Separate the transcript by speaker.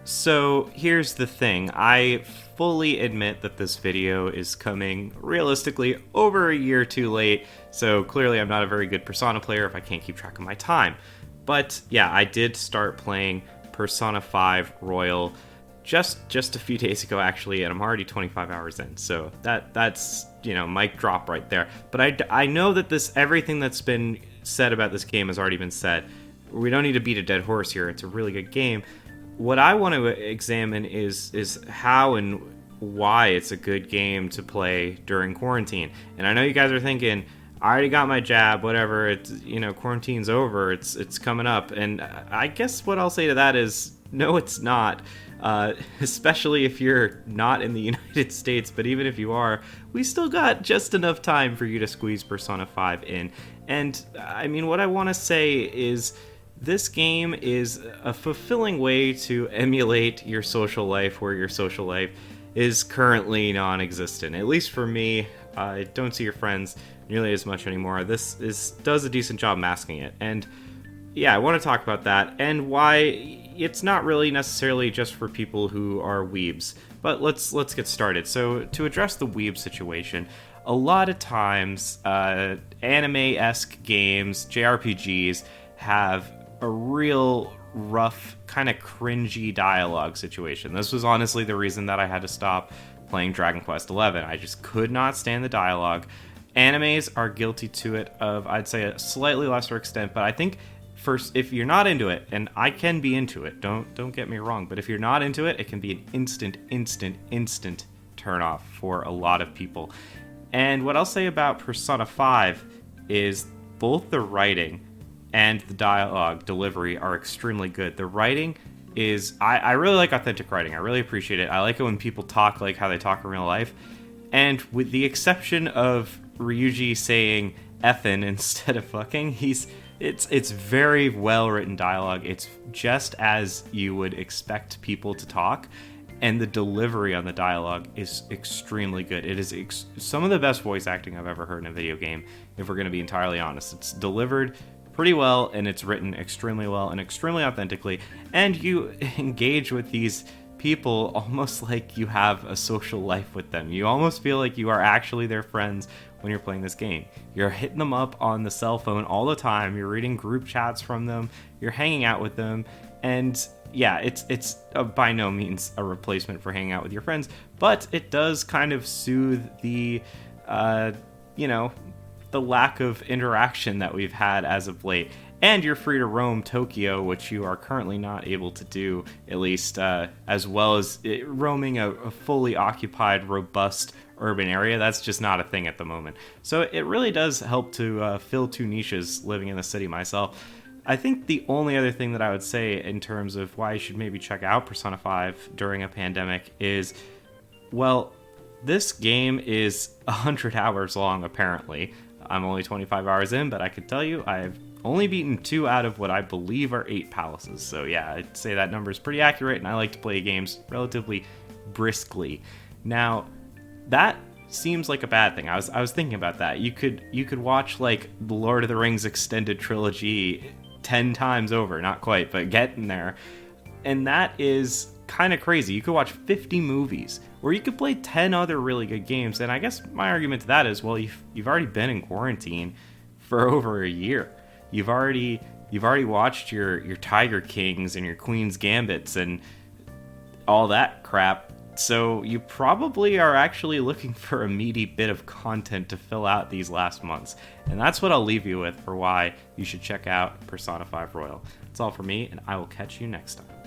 Speaker 1: So here's the thing. I fully admit that this video is coming realistically over a year too late, so clearly I'm not a very good Persona player if I can't keep track of my time. But yeah, I did start playing Persona 5 Royal just a few days ago actually, and I'm already 25 hours in. So that's mic drop right there. But I know that everything that's been said about this game has already been said. We don't need to beat a dead horse here. It's a really good game. What I want to examine is how and why it's a good game to play during quarantine. And I know you guys are thinking, I already got my jab, whatever, it's quarantine's over, it's coming up. And I guess what I'll say to that is, no, it's not. Especially if you're not in the United States, but even if you are, we still got just enough time for you to squeeze Persona 5 in. And I mean, what I want to say is, this game is a fulfilling way to emulate your social life where your social life is currently non-existent. At least for me, I don't see your friends nearly as much anymore. This does a decent job masking it. And yeah, I want to talk about that and why it's not really necessarily just for people who are weebs. But let's get started. So to address the weeb situation, a lot of times anime-esque games, JRPGs, have a real rough, kind of cringy dialogue situation. This was honestly the reason that I had to stop playing Dragon Quest XI. I just could not stand the dialogue. Animes are guilty to it of, I'd say, a slightly lesser extent, but I think first, if you're not into it, and I can be into it, don't get me wrong, but if you're not into it, it can be an instant turn off for a lot of people. And what I'll say about Persona 5 is both the writing and the dialogue delivery are extremely good. The writing is... I really like authentic writing. I really appreciate it. I like it when people talk like how they talk in real life. And with the exception of Ryuji saying effin instead of fucking, it's very well-written dialogue. It's just as you would expect people to talk. And the delivery on the dialogue is extremely good. It is some of the best voice acting I've ever heard in a video game, if we're going to be entirely honest. It's delivered pretty well, and it's written extremely well and extremely authentically, and you engage with these people almost like you have a social life with them. You almost feel like you are actually their friends when you're playing this game. You're hitting them up on the cell phone all the time, you're reading group chats from them, you're hanging out with them, and yeah, it's by no means a replacement for hanging out with your friends, but it does kind of soothe the the lack of interaction that we've had as of late. And you're free to roam Tokyo, which you are currently not able to do, at least as well as roaming a fully occupied, robust urban area. That's just not a thing at the moment. So it really does help to fill two niches living in the city myself. I think the only other thing that I would say in terms of why you should maybe check out Persona 5 during a pandemic is, well, this game is 100 hours long, apparently. I'm only 25 hours in, but I can tell you I've only beaten 2 out of what I believe are 8 palaces. So yeah, I'd say that number is pretty accurate, and I like to play games relatively briskly. Now, that seems like a bad thing. I was thinking about that. You could watch like the Lord of the Rings extended trilogy 10 times over, not quite, but getting there. And that is kind of crazy. You could watch 50 movies, or you could play 10 other really good games. And I guess my argument to that is, well, you've already been in quarantine for over a year. You've already watched your Tiger Kings and your Queen's Gambits and all that crap. So you probably are actually looking for a meaty bit of content to fill out these last months. And that's what I'll leave you with for why you should check out Persona 5 Royal. That's all for me, and I will catch you next time.